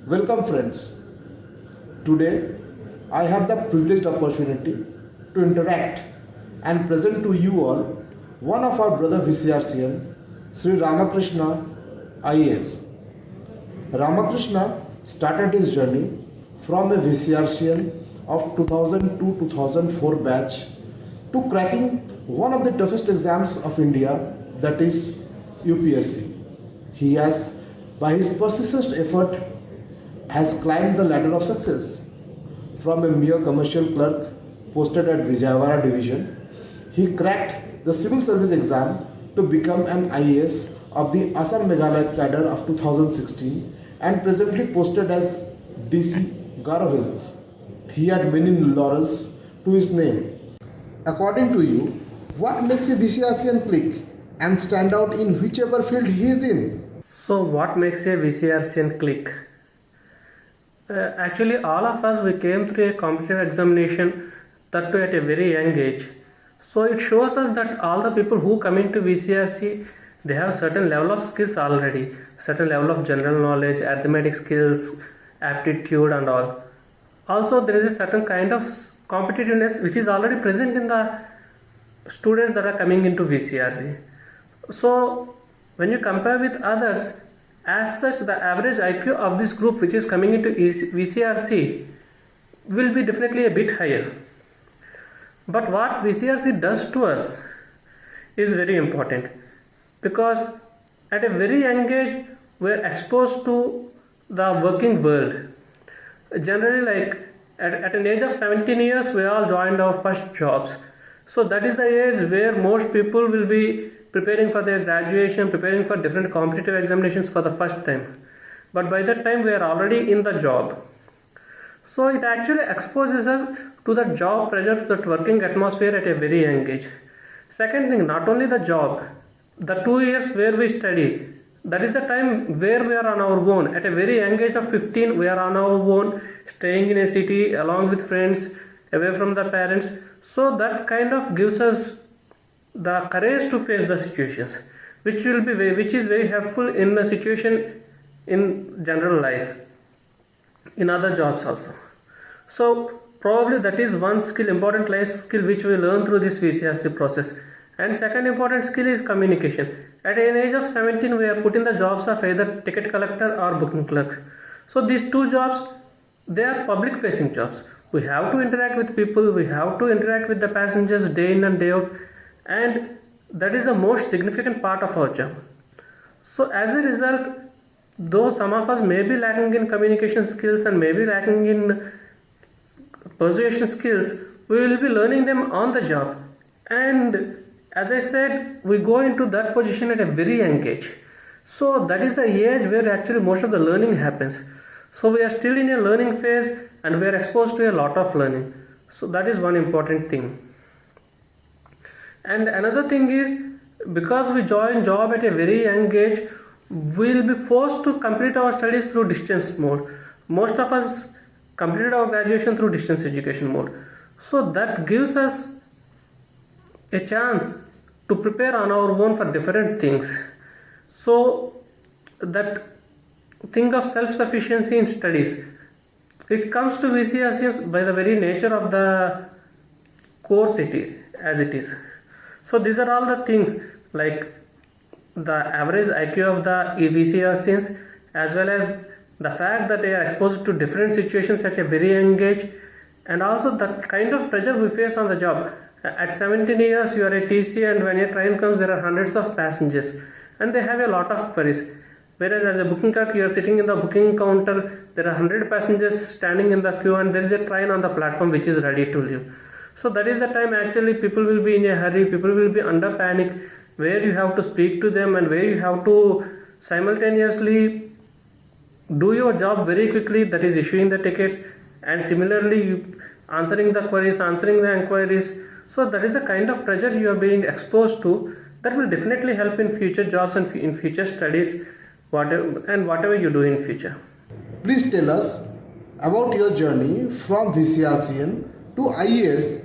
Welcome friends. Today I have the privileged opportunity to interact and present to you all one of our brother VCRCN, Sri Ramakrishna IAS. Ramakrishna started his journey from a VCRCN of 2002-2004 batch to cracking one of the toughest exams of India, that is UPSC. He has, by his persistent effort, has climbed the ladder of success. From a mere commercial clerk posted at Vijayawada division, he cracked the civil service exam to become an IAS of the Assam Meghalaya cadre of 2016 and presently posted as DC Garo Hills. He had many laurels to his name. According to you, what makes a VCRCN click and stand out in whichever field he is in? So what makes a VCRCN click? Actually, all of us, we came through a competitive examination, that too at a very young age. So it shows us that all the people who come into VCRC, they have certain level of skills already, certain level of general knowledge, arithmetic skills, aptitude and all. Also there is a certain kind of competitiveness which is already present in the students that are coming into VCRC. So when you compare with others, as such the average IQ of this group which is coming into VCRC will be definitely a bit higher. But what VCRC does to us is very important, because at a very young age we are exposed to the working world. Generally, like at an age of 17 years, we all joined our first jobs. So that is the age where most people will be preparing for their graduation, preparing for different competitive examinations for the first time. But by that time we are already in the job. So it actually exposes us to the job pressure, to that working atmosphere at a very young age. Second thing, not only the job, the 2 years where we study, that is the time where we are on our own. At a very young age of 15, we are on our own, staying in a city along with friends, away from the parents. So that kind of gives us the courage to face the situations, which is very helpful in the situation in general life, in other jobs also. So probably that is one skill, important life skill, which we learn through this VCRC process. And second important skill is communication. At an age of 17, we are put in the jobs of either ticket collector or booking clerk. So these two jobs, they are public facing jobs. We have to interact with people, we have to interact with the passengers day in and day out, and that is the most significant part of our job. So as a result, though some of us may be lacking in communication skills and may be lacking in persuasion skills, we will be learning them on the job. And as I said, we go into that position at a very young age. So that is the age where actually most of the learning happens. So we are still in a learning phase and we are exposed to a lot of learning. So that is one important thing. And another thing is, because we join job at a very young age, we will be forced to complete our studies through distance mode. Most of us completed our graduation through distance education mode. So that gives us a chance to prepare on our own for different things. So that thing of self-sufficiency in studies, it comes to VCRCs by the very nature of the course as it is. So these are all the things, like the average IQ of the VCRCs, as well as the fact that they are exposed to different situations at a very young age, and also the kind of pressure we face on the job. At 17 years, you are a TC, and when a train comes, there are hundreds of passengers, and they have a lot of queries. Whereas as a booking clerk, you are sitting in the booking counter, there are 100 passengers standing in the queue, and there is a train on the platform which is ready to leave. So that is the time actually people will be in a hurry, people will be under panic, where you have to speak to them and where you have to simultaneously do your job very quickly, that is issuing the tickets, and similarly answering the queries, answering the inquiries. So that is the kind of pressure you are being exposed to, that will definitely help in future jobs and in future studies, whatever you do in future. Please tell us about your journey from VCRCN to IAS.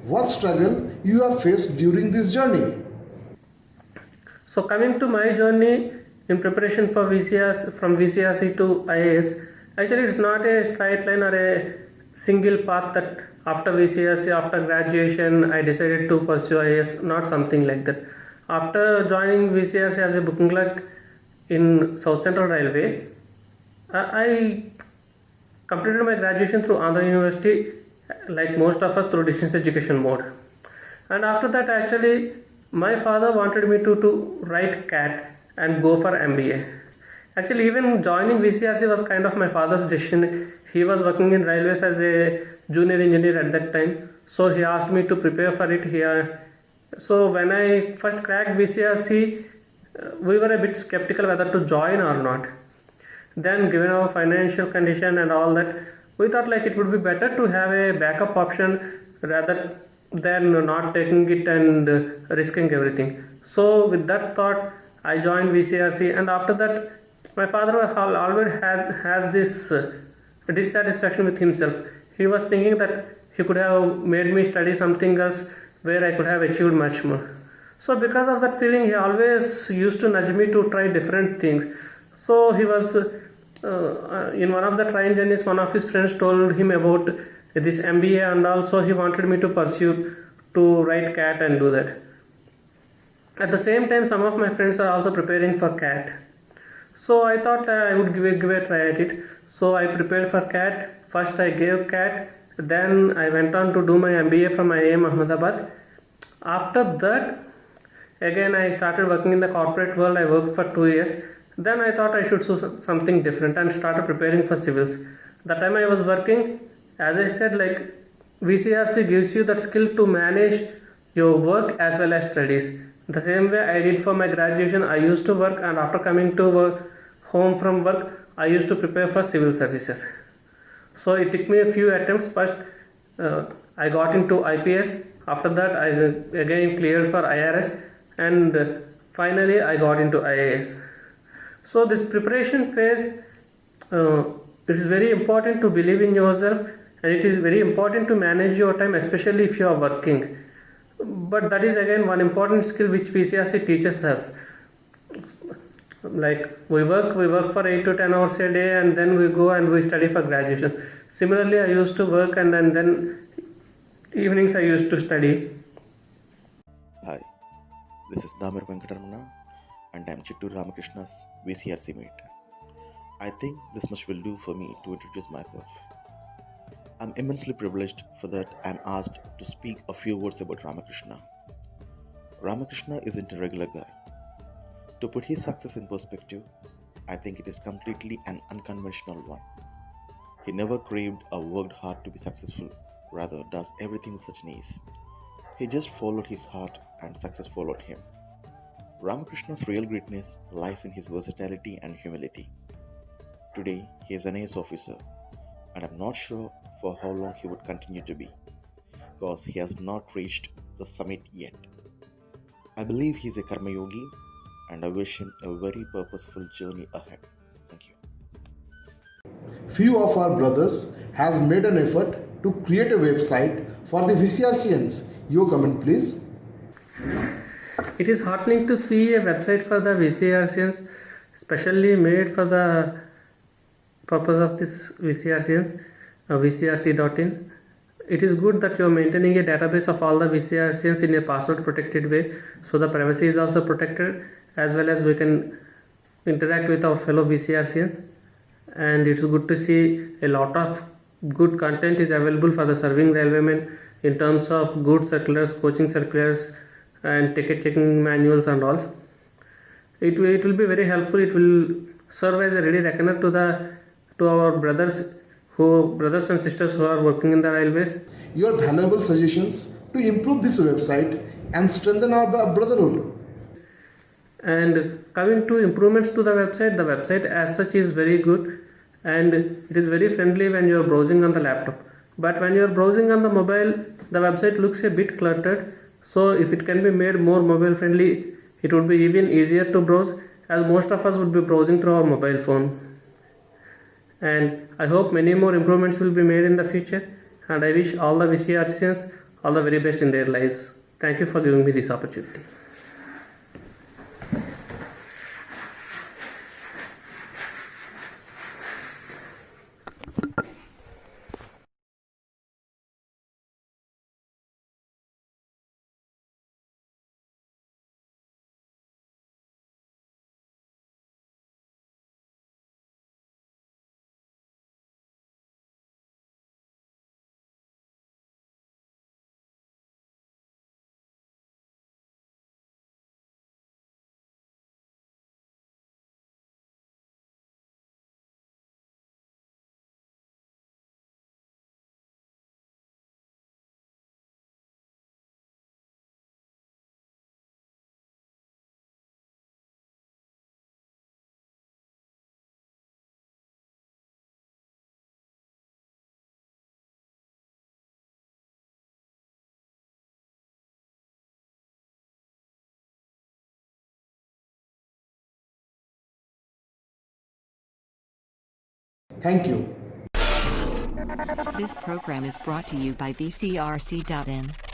What struggle you have faced during this journey? So coming to my journey in preparation for VCRC, from VCRC to IAS, Actually, it's not a straight line or a single path that after VCRC, after graduation, I decided to pursue IAS, not something like that. After joining VCRC as a booking clerk in South Central Railway, I completed my graduation through Andhra University, like most of us, through distance education mode. And after that, actually, my father wanted me to write CAT and go for MBA. Actually, even joining VCRC was kind of my father's decision. He was working in railways as a junior engineer at that time, so he asked me to prepare for it here. So when I first cracked VCRC, we were a bit skeptical whether to join or not. Then, given our financial condition and all that, we thought like it would be better to have a backup option rather than not taking it and risking everything. So with that thought, I joined VCRC, and after that, my father always has this dissatisfaction with himself. He was thinking that he could have made me study something else where I could have achieved much more. So because of that feeling, he always used to nudge me to try different things. So he was in one of the train journeys, one of his friends told him about this MBA, and also he wanted me to pursue to write CAT and do that. At the same time, some of my friends are also preparing for CAT. So I thought I would give a try at it. So I prepared for CAT. First I gave CAT, then I went on to do my MBA from IIM Ahmedabad. After that, again I started working in the corporate world. I worked for 2 years. Then I thought I should do something different and started preparing for civils. The time I was working, as I said, like VCRC gives you that skill to manage your work as well as studies. The same way I did for my graduation, I used to work, and after coming to home from work, I used to prepare for civil services. So it took me a few attempts. First, I got into IPS. After that, I again cleared for IRS, and finally I got into IAS. So this preparation phase, it is very important to believe in yourself, and it is very important to manage your time, especially if you are working. But that is again one important skill which VCRC teaches us. Like we work for 8 to 10 hours a day, and then we go and we study for graduation. Similarly, I used to work, and then evenings I used to study. Hi, this is Damir Venkatarmana, and I'm Chittur Ramakrishna's VCRC mate. I think this much will do for me to introduce myself. I'm immensely privileged for that I'm asked to speak a few words about Ramakrishna. Ramakrishna isn't a regular guy. To put his success in perspective, I think it is completely an unconventional one. He never craved or worked hard to be successful, rather does everything with such an ease. He just followed his heart and success followed him. Ramakrishna's real greatness lies in his versatility and humility. Today, he is an IAS officer, and I'm not sure for how long he would continue to be, because he has not reached the summit yet. I believe he is a Karma Yogi, and I wish him a very purposeful journey ahead. Thank you. Few of our brothers has made an effort to create a website for the VCRCians. Your comment, please. It is heartening to see a website for the VCRCians, specially made for the purpose of this VCRCians, VCRC.in. It is good that you are maintaining a database of all the VCRCians in a password protected way, so the privacy is also protected, as well as we can interact with our fellow VCRCians. And it's good to see a lot of good content is available for the serving railwaymen in terms of good circulars, coaching circulars, and ticket checking manuals and all. It will be very helpful. It will serve as a ready reckoner to our brothers and sisters who are working in the railways. Your valuable suggestions to improve this website and strengthen our brotherhood. And coming to improvements to the website as such is very good, and it is very friendly when you are browsing on the laptop. But when you are browsing on the mobile, the website looks a bit cluttered. So if it can be made more mobile friendly, it would be even easier to browse, as most of us would be browsing through our mobile phone. And I hope many more improvements will be made in the future, and I wish all the VCRCians all the very best in their lives. Thank you for giving me this opportunity. Thank you. This program is brought to you by VCRC.in.